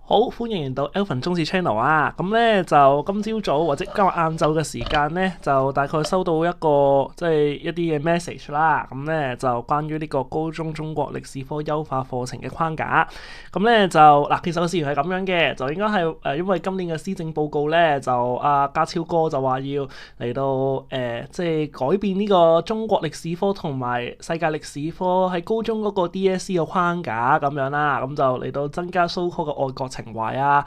好，歡迎嚟到 Alvin 中史 channel 啊！咁咧就今朝早或者今日晏晝嘅時間咧，就大概收到一個一啲嘅 message 啦。咁咧就關於呢個高中中國歷史科優化課程嘅框架。咁咧就嗱，其實個事源係咁樣嘅，就應該係因為今年嘅施政報告咧，就家超哥就話要嚟到改變呢個中國歷史科同埋世界歷史科喺高中嗰個 DSE 嘅框架咁樣啦。咁就嚟到增加 so-called 嘅愛國情懷啊，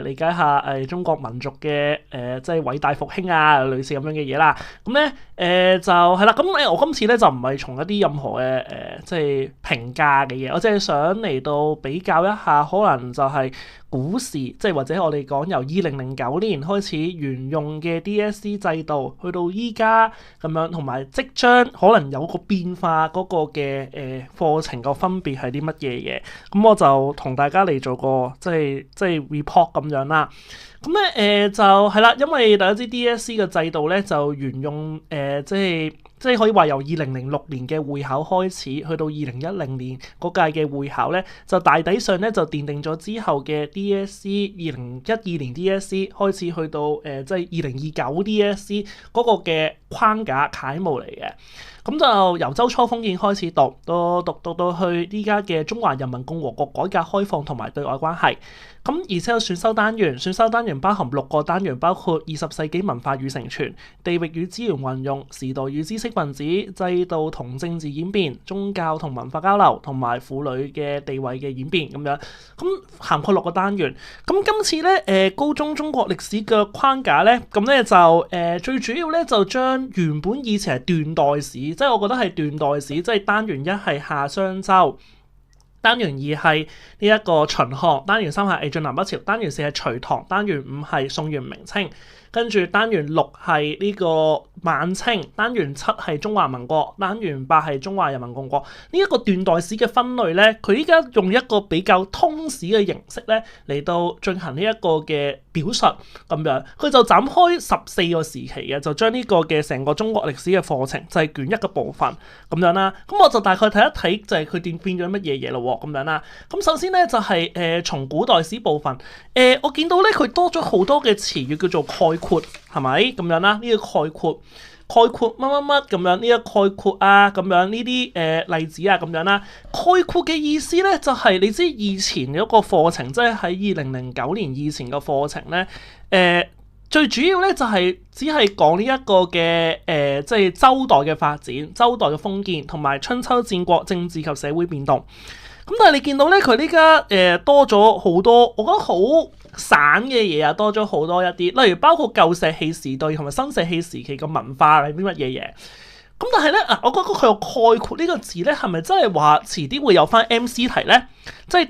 理解下中國民族嘅偉大復興啊，類似咁樣嘅嘢啦。咁咧就係啦。咁我今次咧就唔係從一啲任何嘅評價嘅嘢，我淨係想嚟到比較一下，可能就係古時或者我哋講由2009年開始沿用嘅 DSE 制度，去到依家咁樣，同埋即將可能有個變化嗰個嘅課程個分別係啲乜嘢嘢。咁我就同大家嚟做個report 咁樣啦。咁咧就係啦，因為大家知 DSE 嘅制度咧就沿用可以話由2006年嘅會考開始，去到2010年嗰屆嘅會考咧，就大體上咧就奠定咗之後嘅 DSE 2012年 DSE 開始去到2029 DSE 嗰個嘅框架楷模嚟嘅。咁就由周初封建開始讀到去依家嘅中華人民共和國改革開放同埋對外關係。咁而且有選修單元，選修單元包含6個單元，包括20世紀文化與承傳、地域與資源運用、時代與知識分子、制度同政治演變、宗教同文化交流，同埋婦女嘅地位嘅演變咁樣。咁涵蓋6個單元。咁今次咧高中中國歷史嘅框架咧，咁咧就最主要咧就將原本以前係斷代史，我覺得係斷代史，單元1係夏商周，單元2係呢一個秦漢，單元3係魏晉南北朝，單元4係隋唐，單元5係宋元明清，跟住單元6係呢個晚清，單元7係中華民國，單元8係中華人民共和國。呢一個斷代史嘅分類咧，佢依家用一個比較通史嘅形式咧嚟到進行呢一個嘅表述咁樣，佢就斬開14個時期嘅，就將呢個嘅成個中國歷史嘅課程就係卷1嘅部分咁樣啦。咁我就大概睇一睇就係佢變咗乜嘢嘢咯咁樣啦。咁首先咧就係從古代史部分，我見到咧佢多咗好多嘅詞語叫做概括，係咪咁樣啦？呢個概括乜咁樣，呢個概括啊咁樣呢啲例子啊咁樣啦。概括嘅意思咧就係你知以前嗰個課程，即係喺2009年以前嘅課程咧，最主要咧就係只係講呢一個嘅周代嘅發展、周代嘅封建同埋春秋戰國政治及社會變動。咁但係你見到咧佢呢家多咗好多，我覺得好散嘅嘢啊，多咗好多一啲，例如包括舊石器時代同埋新石器時期嘅文化係啲乜嘢嘢。咁但係咧我覺得佢有概括呢個字咧，係咪真係話遲啲會有翻 MC 題咧？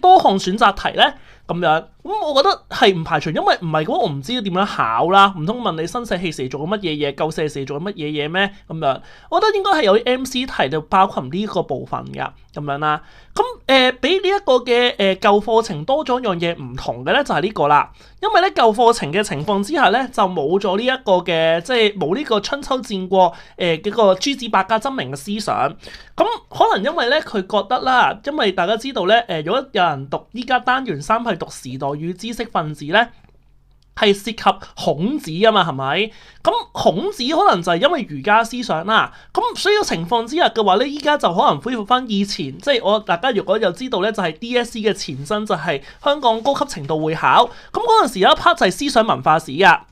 多項選擇題咧咁樣。咁我覺得係唔排除，因為唔係嘅話我唔知道點樣考啦。唔通問你新石器時做緊乜嘢嘢，舊石器時做緊乜嘢嘢咩？咁樣，我覺得應該係有啲 MC 題就包括呢個部分㗎咁樣啦。咁比呢一個嘅舊課程多咗樣嘢唔同嘅咧，就係呢個啦。因為咧舊課程嘅情況之下咧，就冇咗呢一個嘅冇呢個春秋戰國嗰個諸子百家爭鳴嘅思想。咁可能因為咧佢覺得啦，因為大家知道咧如果有人讀依家單元3係讀時代與知識分子咧，係涉及孔子啊嘛，係咪？咁孔子可能就係因為儒家思想啦，咁所以個情況之下嘅話咧，依家就可能恢復翻以前，大家如果有知道咧，就係 DSE 嘅前身就係香港高級程度會考，咁嗰陣時有一 part 就係思想文化史噶。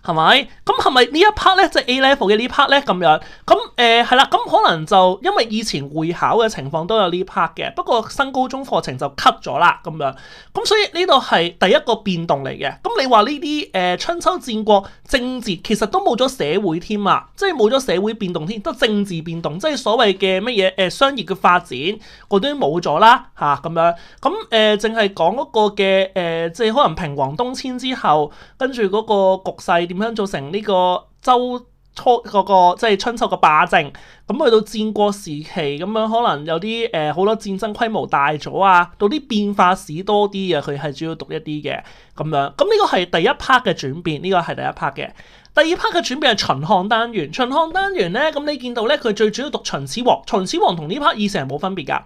係咪？咁係咪呢一 part 咧，即係 A level 嘅呢 part 咧咁樣？咁係啦，咁可能就因為以前會考嘅情況都有呢 part 嘅，不過新高中課程就 cut 咗啦咁樣。咁所以呢度係第一個變動嚟嘅。咁你話呢啲春秋戰國政治其實都冇咗社會添啊，即係冇咗社會變動添，得政治變動，即係所謂嘅乜嘢商業嘅發展嗰啲都冇咗啦嚇咁樣。咁淨係講嗰個嘅即係可能平黃東遷之後，跟住嗰個局勢點樣造成呢個周初嗰個即係春秋嘅霸政，咁去到戰國時期咁樣，可能有啲好多戰爭規模大咗啊，到啲變化史多啲啊，佢係主要讀一啲嘅咁樣。咁呢個係第一 part 嘅轉變，呢個係第一 part 嘅。第二 part 嘅轉變係秦漢單元，秦漢單元咧，咁你見到咧佢最主要讀秦始皇，秦始皇同呢 part 以前係冇分別㗎。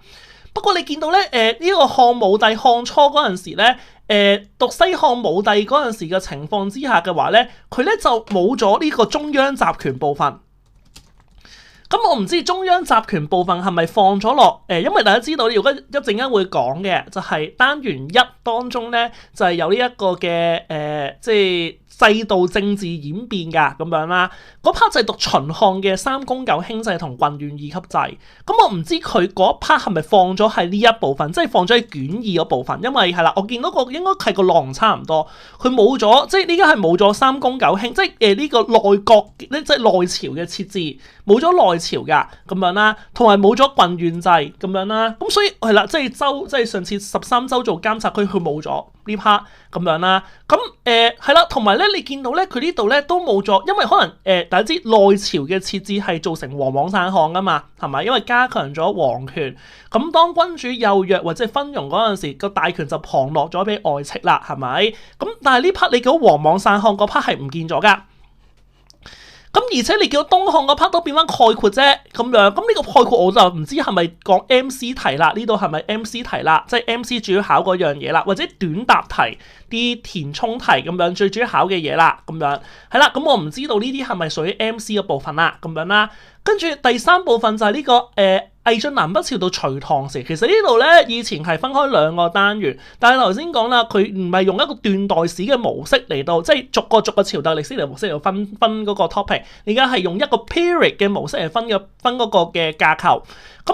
不過你見到咧，呢個漢武帝漢初嗰陣時咧，讀西漢武帝嗰陣時嘅情況之下嘅話咧，佢咧就冇咗呢個中央集權部分。咁我唔知中央集權部分係咪放咗落因為大家知道，如果一陣間會講嘅就係單元一當中咧，就係有呢一個嘅即係制度政治演變㗎咁樣啦。嗰 part 就係讀秦漢嘅三公九卿制同郡縣二級制。咁我唔知佢嗰 part 係咪放咗喺呢一部分，即係放咗喺卷二嗰部分。因為係啦，我見到個應該係個浪差唔多，佢冇咗，即係呢家係冇咗三公九卿，即係呢個內閣咧，即係內朝嘅設置，冇咗內朝㗎咁樣啦，同埋冇咗郡縣制咁樣啦。咁所以係啦，即係上次13州做監察區，佢冇咗呢 part 咁樣啦。咁係啦，同埋咧，你見到咧，佢呢度咧都冇咗，因為可能大家知內朝嘅設置係造成王莽散漢噶嘛，係咪？因為加強咗皇權，咁當君主幼弱或者昏庸嗰陣時，個大權就旁落咗俾外戚啦，係咪？咁但係呢 part 你見到王莽散漢嗰 part 係唔見咗噶。咁而且你見到東漢嗰 part 都變翻概括啫，咁樣，咁呢個概括我就唔知係咪講 MC 題啦？呢度係咪 MC 題啦？即係 MC 主要考嗰樣嘢啦，或者短答題、啲填充題咁樣最主要考嘅嘢啦，咁樣係啦。咁我唔知道呢啲係咪屬於 MC 嘅部分啦，咁樣啦。跟住第三部分就係呢個魏晉南北朝到隋唐時，其實呢度咧以前係分開兩個單元，但係頭先講啦，佢唔係用一個斷代史嘅模式嚟到，即係逐個朝代歷史嚟模式嚟分嗰個 topic，而家係用一個 period 嘅模式嚟分嗰個嘅架構。咁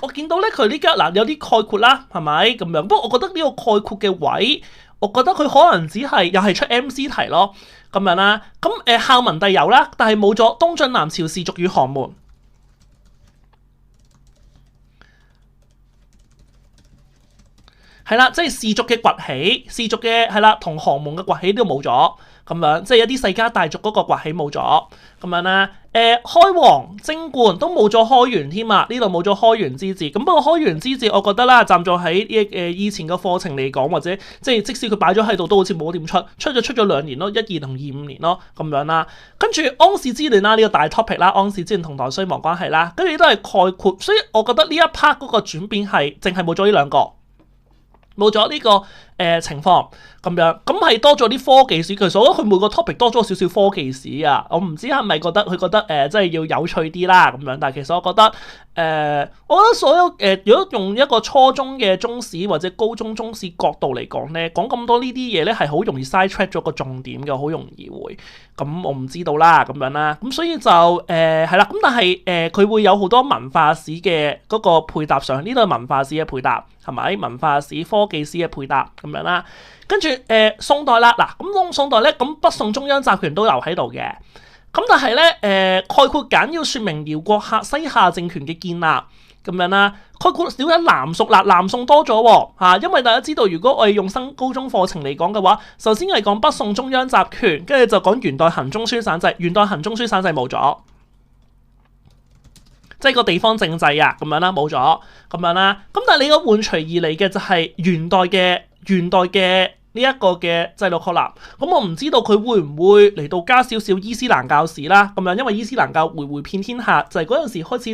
我見到咧佢呢家嗱有啲概括啦，係咪咁樣？不過我覺得呢個概括嘅位，我覺得佢可能只係又係出 MC 題咯，咁樣啦。咁孝文帝有啦，但係冇咗東晉南朝士族與寒門。係啦，即係士族嘅崛起，士族嘅係啦，同寒門嘅崛起都冇咗，咁樣即係有啲世家大族嗰個崛起冇咗，咁樣啦。開皇貞觀都冇咗開元添啊，呢度冇咗開元之治。咁不過開元之治，我覺得啦，站在喺以前嘅課程嚟講，或者即使佢擺咗喺度，都好似冇點出咗2年咯，12同25年咯，咁樣啦。跟住安史之亂啦，呢個大 topic 啦，安史之亂同代衰亡關係啦，跟住都係概括，所以我覺得呢一 part 嗰個轉變係淨係冇咗呢兩個。冇咗呢個情況咁樣，咁係多咗啲科技史。其實我覺得佢每個 topic 多咗少少科技史啊。我唔知係咪覺得佢覺得即係要有趣啲啦咁樣。但係其實我覺得我覺得所有如果用一個初中嘅中史或者高中中史角度嚟講咧，講咁多呢啲嘢咧係好容易 side track 咗個重點嘅，好容易會。咁我唔知道啦咁樣啦。咁所以就係啦。咁但係佢會有好多文化史嘅嗰個配搭上，呢度係文化史嘅配搭。係咪文化史、科技史嘅配搭咁樣啦？跟住宋代啦，嗱咁宋代咧，咁北宋中央集權都留喺度嘅。咁但係咧概括簡要説明遼國西夏政權嘅建立咁樣啦。概括少咗南宋啦，南宋多咗喎，因為大家知道，如果我哋用高中課程嚟講嘅話，首先係講北宋中央集權，跟住就講元代行中書省制，元代行中書省制冇咗。即係個地方政制啊，咁樣啦，冇咗咁樣啦。咁但係你個換隨而嚟嘅就係元代嘅呢一個嘅制度確立。咁我唔知道佢會唔會嚟到加少少伊斯蘭教史啦，咁樣，因為伊斯蘭教回遍天下，就係嗰陣時開始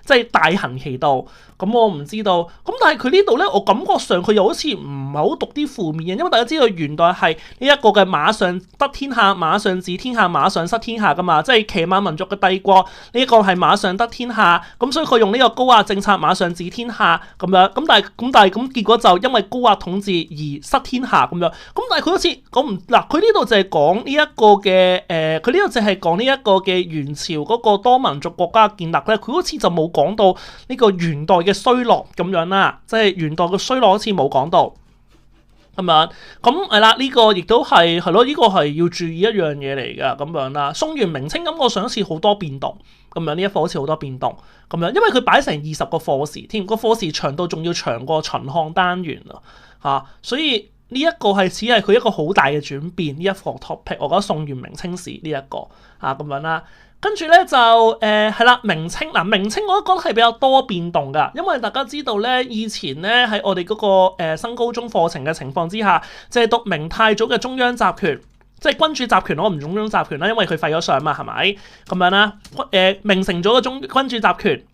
即係大行其道。咁我唔知道，咁但係佢呢度咧，我感覺上佢又好似唔係好讀啲負面嘅，因為大家知道元代係呢一個嘅馬上得天下，馬上治天下，馬上失天下噶嘛，即係騎馬民族嘅帝國，呢一個係馬上得天下，咁所以佢用呢個高壓政策馬上治天下咁樣，咁但係結果就因為高壓統治而失天下咁樣，咁但係佢好似講唔嗱，佢呢度就係講呢一個嘅佢呢度就係講呢一個嘅元朝嗰個多民族國家建立咧，佢好似就冇講到呢個元代嘅衰落咁樣啦，即係元代嘅衰落好似冇講到咁樣，咁係啦，呢個亦都係咯，呢個係要注意一樣嘢嚟噶咁樣啦。宋元明清咁，我上一次好多變動咁樣，呢一課好似好多變動咁樣，因為佢擺成20個課時添，個課時長度仲要長過秦漢單元啊，所以呢一個係只係佢一個好大嘅轉變。呢一課 topic， 我覺得宋元明清史呢一個咁樣啦。跟住咧就係啦，明清嗱，明清我都覺得係比較多變動噶，因為大家知道咧，以前咧喺我哋嗰個新高中課程嘅情況之下，就係讀明太祖嘅中央集權，即係君主集權，我唔中央集權啦，因為佢廢咗相嘛，係咪咁樣啦？明成祖嘅君主集權。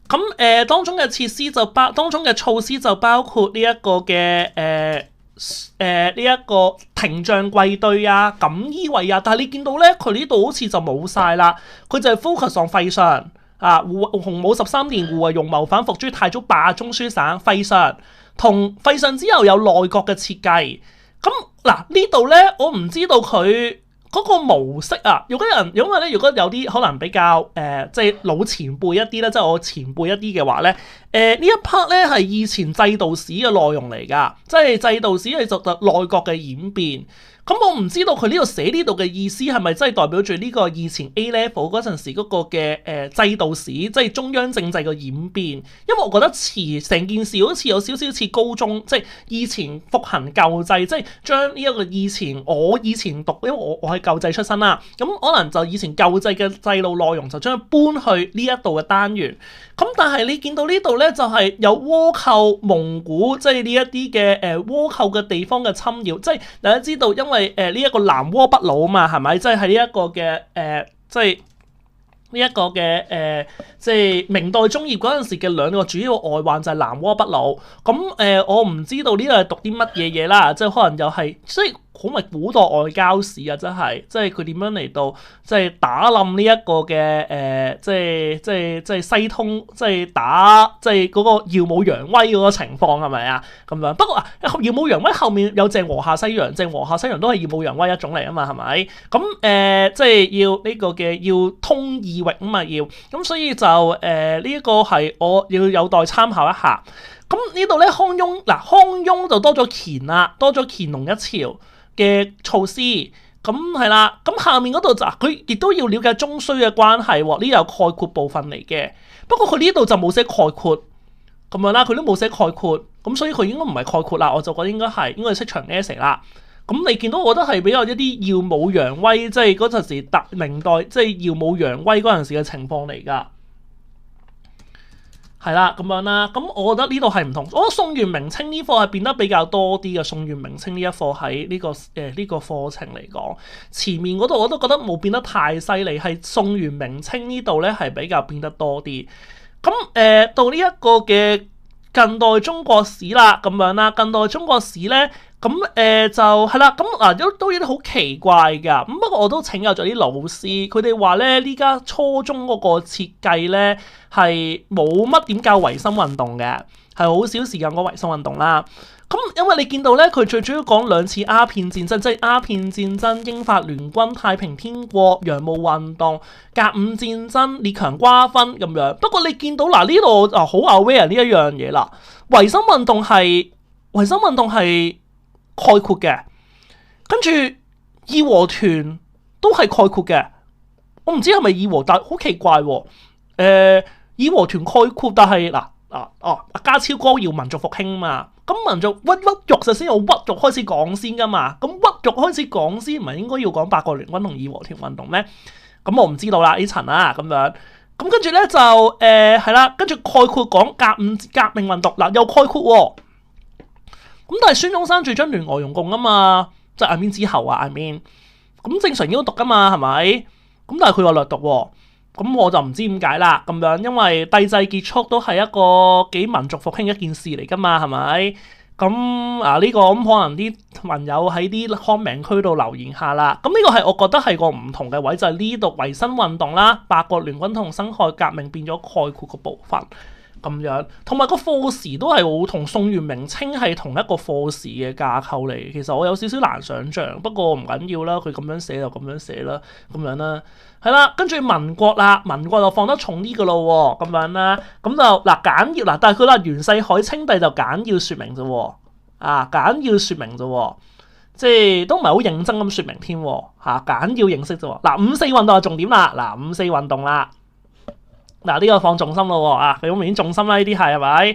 咁當中嘅設施當中嘅措施就包括呢一個嘅呢一個停仗櫃隊啊、錦衣衛啊，但係你見到咧，佢呢度好似就冇晒啦，佢就係 focus on 費上啊，洪武13年胡惟庸謀反伏誅太祖，罷中書省費上，同費上之後有內閣嘅設計。咁嗱呢度咧，我唔知道佢嗰個模式啊，因為咧，如果有啲可能比較即係老前輩一啲咧，即係我前輩一啲嘅話咧，呢一 part 咧係以前制度史嘅內容嚟㗎，即係制度史係就內閣嘅演變。咁我唔知道佢呢度寫呢度嘅意思係咪真係代表住呢個以前 A level 嗰陣時嗰個嘅制度史，即係中央政制嘅演變？因為我覺得成件事好似有少少似高中，即係以前復行舊制，即係將呢一個我以前讀，因為我係舊制出身啦，咁可能就以前舊制嘅制度內容就將佢搬去呢一度嘅單元。咁但係你見到呢度咧，就係有倭寇、蒙古，即係呢一啲嘅倭寇嘅地方嘅侵擾，即係大家知道，因為呢一個南倭北虜啊嘛，係咪？即係呢一個嘅即係呢一個嘅即係明代中葉嗰陣時嘅兩個主要外患就係南倭北虜。咁我唔知道呢度係讀啲乜嘢嘢啦，即係可能又係即係。好咪古代外交史啊！真係，即係佢點樣嚟到，即係打冧呢一個嘅即係西通，即係打即係嗰個耀武揚威嗰個情況係咪啊？咁樣不過啊，耀武揚威後面有鄭和下西洋，鄭和下西洋都係耀武揚威一種嚟啊嘛，係咪？咁即係要呢個嘅要通異域啊嘛，要咁所以就呢一個係我要有待參考一下。咁呢度咧，康雍就多咗乾啦，多咗乾隆一朝嘅措施，咁係啦，咁下面嗰度就佢亦都要了解中衰嘅關係喎，呢有概括部分嚟嘅。不過佢呢度就冇寫概括咁樣啦，佢都冇寫概括，咁所以佢應該唔係概括啦，我就覺得應該係識長 essay 啦。咁你見到我覺得係比較一啲耀武揚威，即係嗰陣時明代即係耀武揚威嗰陣時嘅情況嚟㗎。係啦，咁樣啦，咁我覺得呢度係唔同。我覺得宋元明清呢課係變得比較多啲嘅。宋元明清呢一課喺呢個呢個課程嚟講，前面嗰度我都覺得冇變得太犀利，係宋元明清呢度咧係比較變得多啲。咁到呢一個嘅近代中國史啦，咁樣啦，近代中國史咧。咁就係啦，咁都有啲好奇怪㗎。咁不過我都請教咗啲老師，佢哋話咧，呢家初中嗰個設計咧係冇乜點教維新運動嘅，係好少時間講維新運動啦。咁因為你見到咧，佢最主要講兩次鴉片戰爭，即係鴉片戰爭、英法聯軍、太平天國、洋務運動、甲午戰爭、列強瓜分咁樣。不過你見到嗱呢度好 aware 呢一樣嘢啦，維新運動係概括嘅，跟住義和團都係概括嘅。我唔知係咪義和，但係好奇怪喎。義和團概括，但係家超歌謠民族復興嘛，咁民族屈辱就先由屈辱開始講先噶嘛。咁屈辱開始講先，唔係應該要講八國聯軍同義和團運動咩？咁我唔知道啦呢層啦咁樣。咁跟住咧就係啦，跟住概括講革命運動嗱，又概括喎。咁但係孫中山主張聯俄容共啊嘛，即係 I mean 之後啊 I mean， 咁正常應該讀噶嘛係咪？咁但係佢話略讀喎，咁我就唔知點解啦咁樣，因為帝制結束都係一個幾民族復興一件事嚟噶嘛係咪？咁呢個咁可能啲朋友喺啲康名區度留言下啦。咁呢個係我覺得係個唔同嘅位，就係呢度維新運動啦、八國聯軍同辛亥革命變咗概括個部分。咁樣，同埋個課時都係好同宋元明清係同一個課時嘅架構嚟。其實我有少少難想像，不過唔緊要啦，佢咁樣寫就咁樣寫啦，咁樣啦，係啦。跟住民國啦，民國就放得重啲噶咯喎，咁樣啦，咁就簡要嗱，但係佢話袁世凱稱帝就簡要説明啫喎，簡要説明啫喎，即係都唔係好認真咁説明添喎，簡要認識啫喎。五四運動係重點啦，五四運動啦。呢個放重心咯喎，佢好明顯重心啦，呢啲係咪？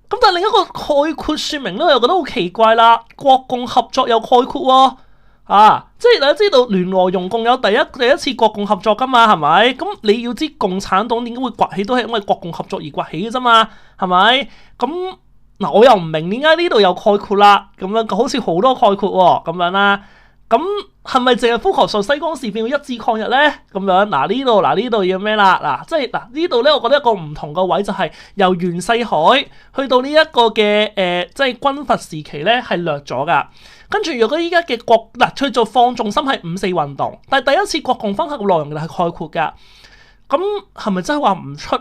咁但係另一個概括説明咧，我又覺得好奇怪啦。國共合作有概括喎，即係大家知道聯俄容共有第一次國共合作噶嘛，係咪？咁你要知共產黨點解會崛起，都係因為國共合作而崛起嘅啫嘛，係咪？咁我又唔明點解呢度有概括啦，咁樣好似好多概括喎，咁樣啦。咁係咪淨係 focus 西江事變要一致抗日咧？咁樣呢度要咩啦？即係呢度咧，我覺得一個唔同嘅位就係由袁世凱去到呢一個嘅即係軍閥時期咧係略咗噶。跟住如果依家嘅佢做放重心係五四運動，但係第一次國共分合嘅內容係概括噶。咁係咪真係話唔出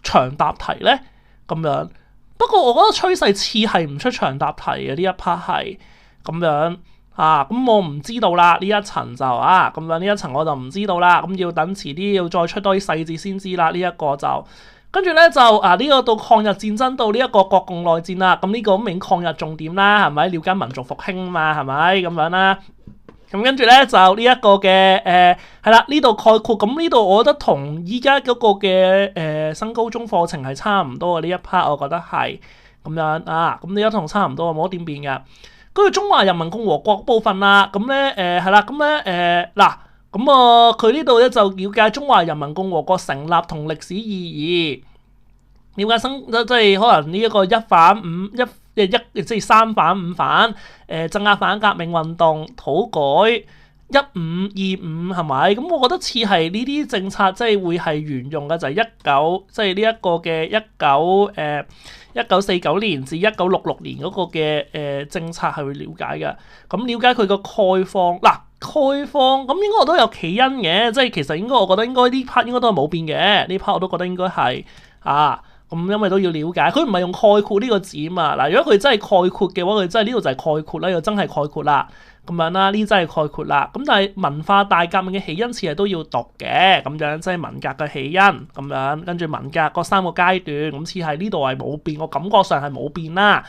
長答題咧？咁樣不過我覺得趨勢似係唔出長答題嘅呢一 part 係咁樣。咁我唔知道啦，呢一層就咁樣呢一層我就唔知道啦，咁要等遲啲要再出多啲細節先知啦。呢一個就跟住咧就呢個到抗日戰爭到呢一個國共內戰啦，咁呢個明顯抗日重點啦，係咪了解民族復興嘛，係咪咁樣啦？咁跟住咧就呢一個嘅係啦，呢度概括，咁呢度我覺得同依家嗰個嘅新高中課程係差唔多嘅呢一 part， 我覺得係咁樣咁呢一同差唔多，冇得點變嘅。跟住中華人民共和國部分啦，咁咧係啦，咁咧佢呢度咧就了解中華人民共和國成立同歷史意義，了解即係可能呢一個一即係三反五反，鎮壓反革命運動、土改、1525係咪？咁我覺得似係呢啲政策即係會係沿用嘅，就係即係呢一個嘅1949年至1966年嗰個嘅政策係會了解嘅。咁了解佢個概況概況咁應該我都有起因嘅，即係其實我覺得應該呢 part 應該都係冇變嘅，呢 part 我都覺得應該係咁因為都要了解，佢唔係用概括呢個字嘛。如果佢真係概括嘅話，佢真係呢度就係概括啦，又真係概括啦，咁樣啦，呢真係概括啦。咁但係文化大革命嘅起因似係都要讀嘅，咁樣即係文革嘅起因，咁樣跟住文革嗰3個階段，咁似係呢度係冇變，我感覺上係冇變啦，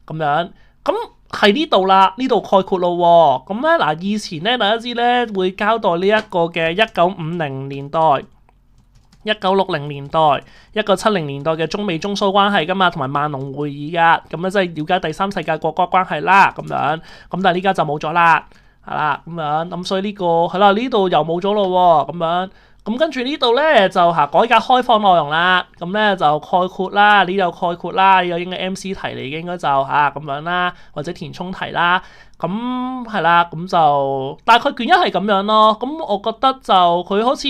咁樣咁係呢度啦，呢度概括咯。咁咧以前咧大家知咧會交代呢一個嘅1950年代、1960年代、1970年代嘅中美中蘇關係噶嘛，同埋萬隆會議噶，咁咧即係了解第三世界國家關係啦，咁樣咁但係呢家就冇咗啦，係啦咁樣，咁所以呢個係啦，呢度又冇咗咯，咁樣咁跟住呢度咧就改革開放內容啦，咁咧就概括啦，呢度概括啦，呢個應該 MC 題嚟嘅，應該就咁樣啦，或者填充題啦，咁係啦，咁就大概卷一係咁樣咯。咁我覺得就佢好似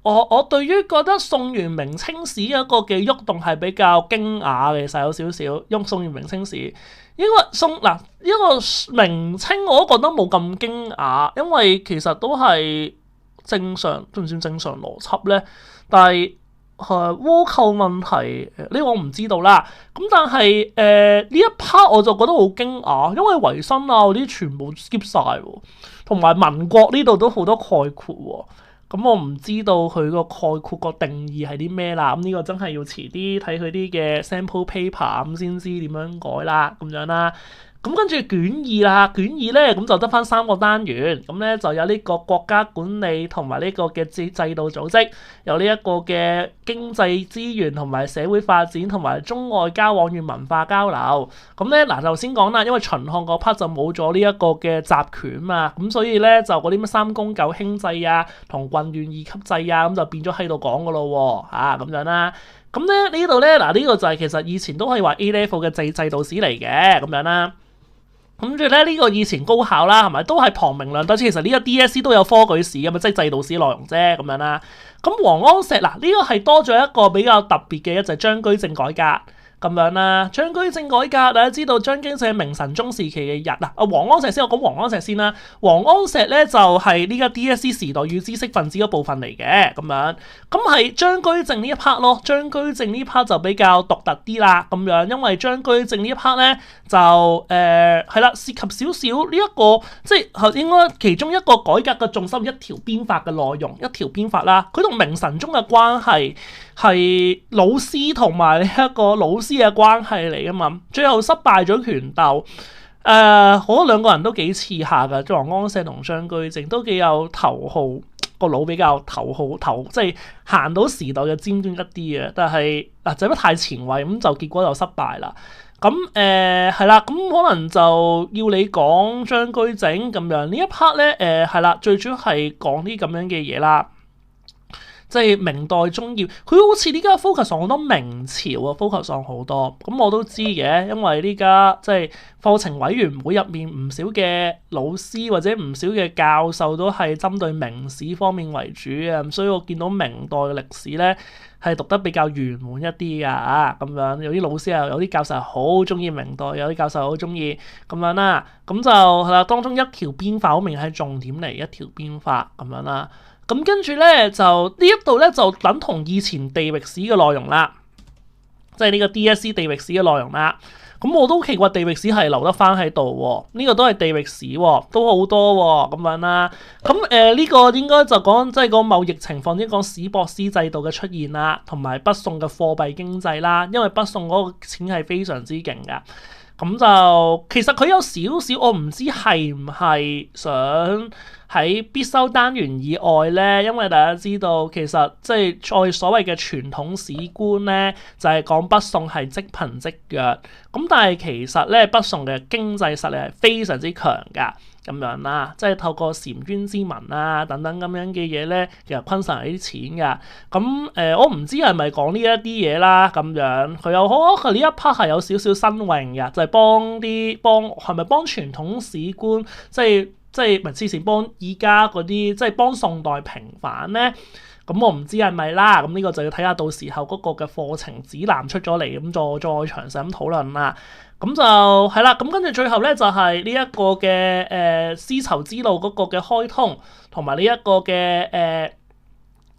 我對於覺得宋元明清史一個嘅喐動係比較驚訝嘅，其實有少少用宋元明清史，因為一個明清我都覺得冇咁驚訝，因為其實都係正常，都唔算正常邏輯咧。但係倭寇問題呢個我唔知道啦。咁但係呢一 part 我就覺得好驚訝，因為維新嗰啲全部 skip 晒，同埋民國呢度都好多概括喎。咁我唔知道佢個概括個定義係啲咩啦，咁呢個真係要遲啲睇佢啲嘅 sample paper 咁先知點樣改啦，咁樣啦。咁跟住卷2啦，卷2咧咁就得翻3個單元，咁咧就有呢個國家管理同埋呢個嘅制度組織，有呢一個嘅經濟資源同埋社會發展同埋中外交往與文化交流。咁咧頭先講啦，因為秦漢嗰 part 就冇咗呢一個嘅集權嘛，咁所以咧就嗰啲乜3公9卿制啊，同郡縣2級制啊，咁就變咗喺度講噶咯喎，咁樣啦。咁咧呢度咧呢個就係其實以前都可以話 A level 嘅制度史嚟嘅，咁樣啦。咁住咧呢個以前高考啦，係咪都係旁明兩對？其實呢個 DSE 都有科舉史嘅嘛，即係制度史內容啫，咁樣啦。咁王安石呢個係多咗一個比較特別嘅，就係張居正改革。咁樣啦，張居正改革大家知道張居正係明神宗時期嘅人王安石先，我講王安石先啦。王安石咧就係呢個 DSE 時代與知識分子嗰部分嚟嘅，咁樣咁係張居正呢一 part 咯。張居正呢 part 就比較獨特啲啦，咁樣因為張居正呢一 part 咧就係啦，涉及少少呢一個即係應該其中一個改革嘅重心，一條鞭法嘅內容，一條鞭法啦。佢同明神宗嘅關係係老師同埋呢一個老師嘅關係嚟噶嘛，最後失敗咗權鬥，好兩個人都幾似下噶，即係王安石同張居正都幾有頭號，個腦比較頭號即係行到時代嘅尖端一啲嘅，但係就乜太前衛，咁就結果就失敗啦。咁係啦，咁可能就要你講張居正咁樣呢一 part 咧，係啦，最主要係講啲咁樣嘅嘢啦。即係明代中葉，佢好似呢家 focus 上好多明朝啊，focus 上好多。咁我都知嘅，因為呢家即係課程委員會入面唔少嘅老師或者唔少嘅教授都係針對明史方面為主嘅，所以我見到明代嘅歷史咧係讀得比較圓滿一啲噶咁樣。有啲老師啊，有啲教授係好中意明代，有啲教授好中意咁樣啦。咁就係啦，當中一條邊法好明顯係重點嚟，一條邊法咁樣啦。咁跟住咧就呢一度咧就等同以前地域史嘅內容啦，即係呢個 DSE 地域史嘅內容啦。咁我都奇怪地域史係留得翻喺度喎，呢個都係地域史喎，都好多喎咁樣啦。咁呢個應該就講即係個貿易情況，即係講史博斯制度嘅出現啦，同埋北宋嘅貨幣經濟啦，因為北宋嗰個錢係非常之勁㗎。咁就其實佢有少少，我唔知係唔係想喺必修單元以外咧，因為大家知道其實即係我哋所謂嘅傳統史觀咧，就係講北宋係積貧積弱。咁但係其實咧，北宋嘅經濟實力係非常之強㗎。咁樣啦，即係透過澶淵之盟啊等等咁樣嘅嘢咧，其實昆神係啲錢㗎。咁我唔知係咪講呢一啲嘢啦，咁樣佢有可能呢一 part 係有少少新穎嘅，就係係咪幫傳統史觀，即係咪之前幫依家嗰啲，即係幫宋代平反咧？咁我唔知係咪啦，咁呢個就要睇下到時候嗰個嘅課程指南出咗嚟，咁再詳細咁討論啦。咁就係啦，咁跟住最後咧就係呢一個嘅絲綢之路嗰個嘅開通，同埋呢一個嘅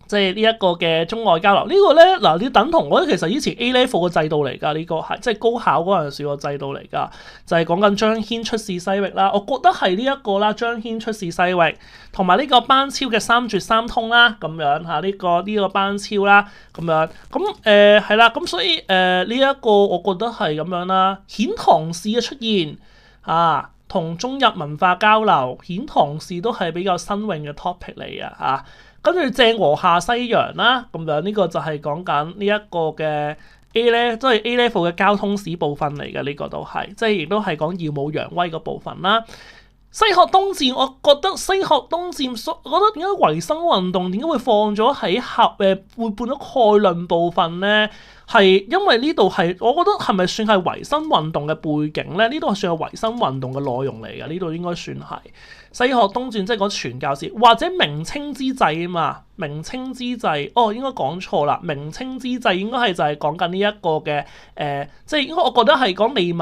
即係呢一個嘅中外交流。呢個咧嗱，你等同我覺得其實以前 A level 嘅制度嚟㗎，呢個係即係高考嗰陣時個制度嚟㗎，就係講緊張騫出使西域啦。我覺得係呢一個啦，張騫出使西域，同埋呢個班超嘅三絕三通啦，咁樣嚇呢個班超啦，咁樣咁係啦，咁所以呢一個我覺得係咁樣啦。遣唐使嘅出現啊，同中日文化交流，遣唐使都係比較新穎嘅 topic 嚟嘅嚇。跟住鄭和下西洋啦，咁樣呢個就係講緊呢一個嘅 A 咧，即係 A level 嘅交通史部分嚟嘅，呢個都係，即係亦都係講耀武揚威嗰部分啦。西學東漸，我覺得西學東漸，我覺得點解維新運動點解會放咗喺會變咗概論部分咧？係因為呢度係，我覺得係咪算係維新運動嘅背景咧？呢度係算係維新運動嘅內容嚟嘅，呢度應該算係西學東漸，即係講傳教士或者明清之際啊嘛。明清之際，應該講錯啦。明清之際應該係就係講緊呢一個嘅即係應該我覺得係講利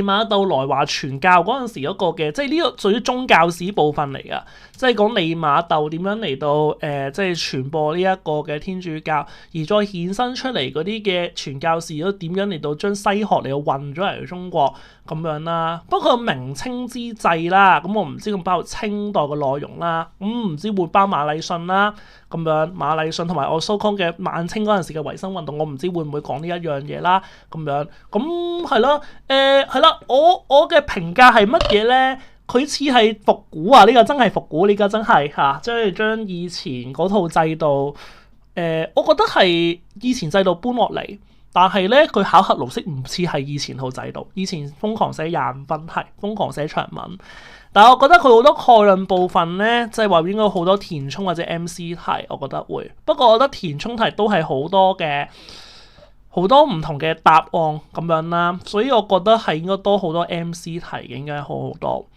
瑪竇來華傳教嗰陣時嗰個嘅，即係呢個屬於宗教史部分嚟噶，即係講利瑪竇點樣嚟到即係傳播呢一個嘅天主教，而再衍生出嚟嗰啲嘅傳教士都點樣嚟到將西學嚟到運咗嚟中國咁樣啦。不過明清之際啦，咁我唔知咁包括清代嘅內容啦，咁唔知會包馬禮遜啦咁樣，馬禮遜同埋我所講嘅晚清嗰陣時嘅維新運動，我唔知會唔會講呢一樣嘢啦咁樣，咁係咯，係啦，我嘅評價係乜嘢咧？佢似係復古啊！呢個真係復古，呢個真係嚇，將以前嗰套制度，我覺得係以前制度搬落嚟，但係咧佢考核模式唔似係以前套制度。以前瘋狂寫25分題，瘋狂寫長文，但係我覺得佢好多概論部分咧，即係話應該好多填充或者 MC 題，我覺得會。不過我覺得填充題都係好多唔同嘅答案咁樣啦，所以我覺得係應該多好多 MC 題嘅，應該好多。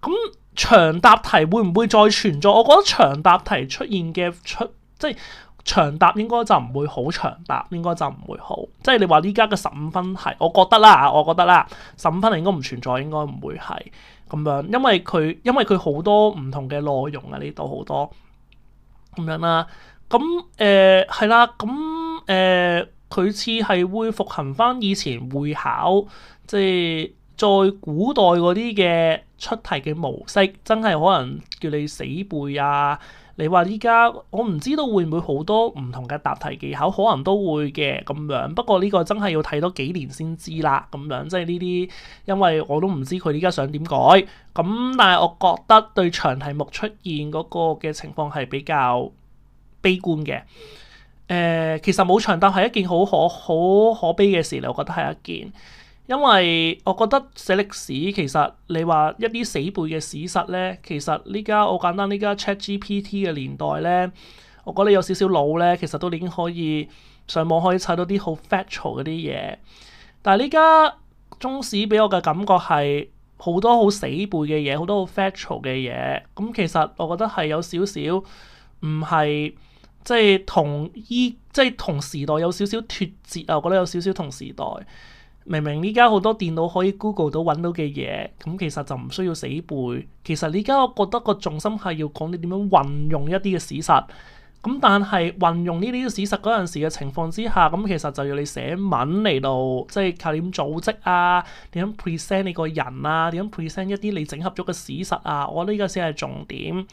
咁長答題會唔會再存在？我覺得長答題出現嘅即係長答應該就唔會好長答，應該就唔會好。即係你話呢家嘅15分題，我覺得啦，15分題應該唔存在，應該唔會係咁樣，因為佢好多唔同嘅內容啊，呢度好多咁樣啦。咁係啦，咁佢似係會復行翻以前會考，即係在古代嗰啲嘅出題嘅模式，真係可能叫你死背啊！你話依家我唔知道會唔會好多唔同嘅答題技巧，可能都會嘅咁樣。不過呢個真係要睇多幾年先知啦，咁樣即係呢啲，因為我都唔知佢依家想點改。咁但係我覺得對長題目出現嗰個嘅情況係比較悲觀嘅。其實冇長答係一件好可悲嘅事嚟，我覺得係一件，因為我覺得寫歷史其實你話一啲死背嘅史實咧，其實呢家好簡單，呢家 ChatGPT 嘅年代咧，我覺得有少少腦咧，其實都已經可以上網可以睇到啲好 factual 嗰啲嘢。但係呢家中史俾我嘅感覺係好多好死背嘅嘢，好多好 factual 嘅嘢。咁其實我覺得係有少少唔係即係同時代有少少脫節啊！我覺得有少少同時代。明明呢家好多電腦可以 Google 到揾到嘅嘢，咁其實就唔需要死背。其實呢家我覺得個重心係要講你點樣運用一啲嘅史實。咁但係運用呢啲史實嗰陣時嘅情況之下，咁其實就要你寫文嚟到，即係靠點組織啊，點樣 present 你個人啊，點樣 present 一啲你整合咗嘅史實啊，我覺得呢個先係重點。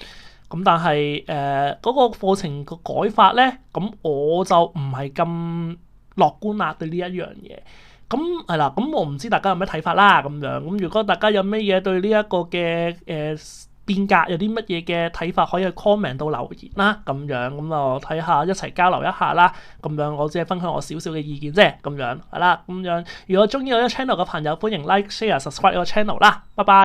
咁但係嗰個課程個改法咧，咁我就唔係咁樂觀啦對呢一樣嘢。咁係啦，咁我唔知大家有咩睇法啦咁樣。咁如果大家有咩嘢對呢一個嘅變革有啲乜嘢嘅睇法，可以去 comment 到留言啦咁樣。咁我睇下一齊交流一下啦咁樣。我只係分享我少少嘅意見啫咁樣係啦咁樣。如果中意我呢個 channel 嘅朋友，歡迎 like、share、subscribe 我個 channel 啦。拜拜。